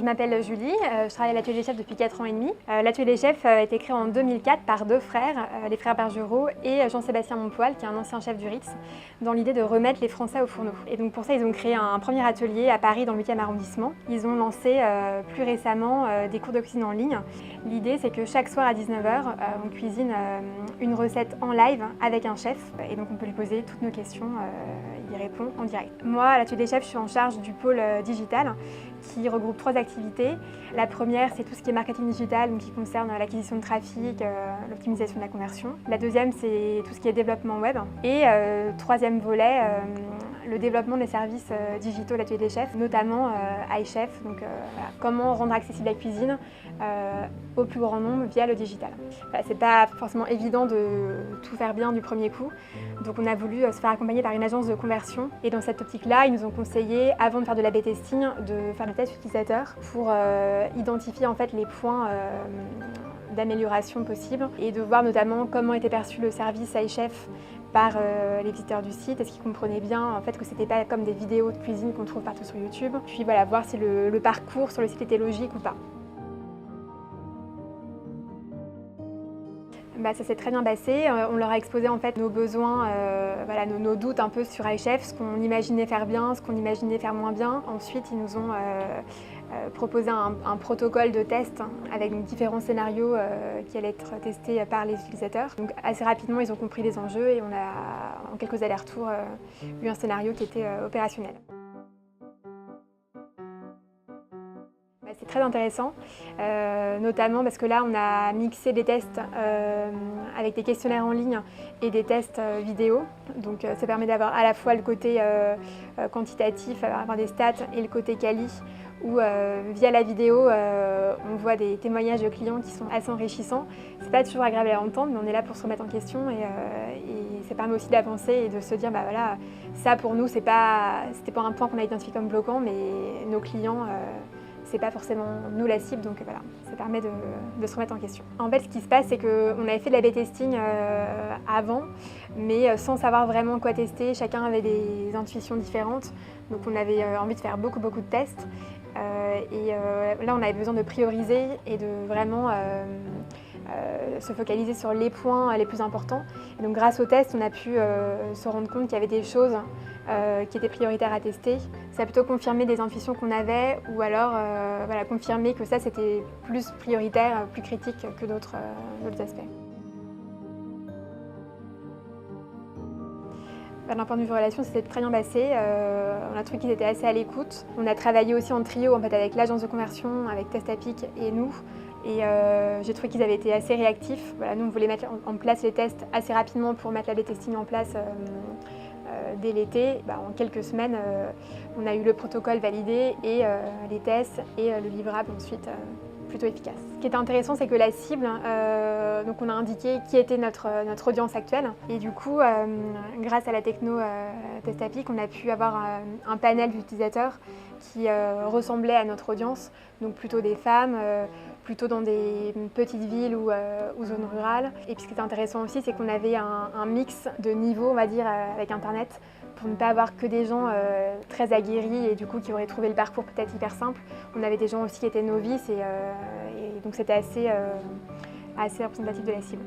je m'appelle Julie, je travaille à l'Atelier des Chefs depuis 4 ans et demi. L'Atelier des Chefs a été créé en 2004 par deux frères, les frères Bergerot et Jean-Sébastien Montpoil, qui est un ancien chef du Ritz, dans l'idée de remettre les Français au fourneau. Et donc pour ça, ils ont créé un premier atelier à Paris, dans le 8e arrondissement. Ils ont lancé plus récemment des cours de cuisine en ligne. L'idée, c'est que chaque soir à 19h, on cuisine une recette en live avec un chef. Et donc on peut lui poser toutes nos questions, il y répond en direct. Moi, à l'Atelier des Chefs, je suis en charge du pôle digital, qui regroupe 3 activités. La première, c'est tout ce qui est marketing digital, donc qui concerne l'acquisition de trafic, l'optimisation de la conversion. La deuxième, c'est tout ce qui est développement web. Et troisième volet, le développement des services digitaux de l'Atelier des Chefs, notamment iChef, donc voilà, comment rendre accessible la cuisine au plus grand nombre via le digital. Voilà, c'est pas forcément évident de tout faire bien du premier coup, donc on a voulu se faire accompagner par une agence de conversion. Et dans cette optique-là, ils nous ont conseillé, avant de faire de l'A/B testing, de faire des tests utilisateurs pour identifier en fait les points d'amélioration possibles et de voir notamment comment était perçu le service iChef par les visiteurs du site. Est-ce qu'ils comprenaient bien en fait que c'était pas comme des vidéos de cuisine qu'on trouve partout sur YouTube. Puis voilà, voir si le parcours sur le site était logique ou pas. Ça s'est très bien passé. On leur a exposé en fait nos besoins, voilà, nos doutes un peu sur iChef, ce qu'on imaginait faire bien, ce qu'on imaginait faire moins bien. Ensuite, ils nous ont proposé un protocole de test avec différents scénarios qui allaient être testés par les utilisateurs. Donc assez rapidement, ils ont compris les enjeux et on a, en quelques allers-retours, eu un scénario qui était opérationnel. C'est très intéressant, notamment parce que là on a mixé des tests avec des questionnaires en ligne et des tests vidéo. Donc ça permet d'avoir à la fois le côté quantitatif, avoir des stats, et le côté quali, où via la vidéo on voit des témoignages de clients qui sont assez enrichissants. C'est pas toujours agréable à entendre, mais on est là pour se remettre en question et ça permet aussi d'avancer et de se dire voilà, ça pour nous c'était pas un point qu'on a identifié comme bloquant, mais nos clients c'est pas forcément nous la cible, donc voilà, ça permet de se remettre en question. En fait, ce qui se passe, c'est qu'on avait fait de l'A/B testing avant, mais sans savoir vraiment quoi tester. Chacun avait des intuitions différentes, donc on avait envie de faire beaucoup de tests. Là, on avait besoin de prioriser et de vraiment se focaliser sur les points les plus importants. Et donc grâce aux tests, on a pu se rendre compte qu'il y avait des choses qui étaient prioritaires à tester. Ça a plutôt confirmé des intuitions qu'on avait, ou alors voilà, confirmer que ça c'était plus prioritaire, plus critique que d'autres aspects. D'un point de vue relation, ça s'est très bien passé. On a trouvé qu'ils étaient assez à l'écoute. On a travaillé aussi en trio en fait, avec l'agence de conversion, avec Testapic et nous. Et j'ai trouvé qu'ils avaient été assez réactifs. Voilà, nous, on voulait mettre en place les tests assez rapidement pour mettre l'A/B testing en place dès l'été. En quelques semaines, on a eu le protocole validé et les tests et le livrable ensuite plutôt efficace. Ce qui était intéressant, c'est que la cible, donc on a indiqué qui était notre audience actuelle. Et du coup, grâce à la techno Testapic, on a pu avoir un panel d'utilisateurs qui ressemblait à notre audience, donc plutôt des femmes, plutôt dans des petites villes ou zones rurales. Et puis ce qui était intéressant aussi, c'est qu'on avait un mix de niveaux, on va dire, avec Internet, pour ne pas avoir que des gens très aguerris et du coup qui auraient trouvé le parcours peut-être hyper simple. On avait des gens aussi qui étaient novices et donc c'était assez représentatif de la cible.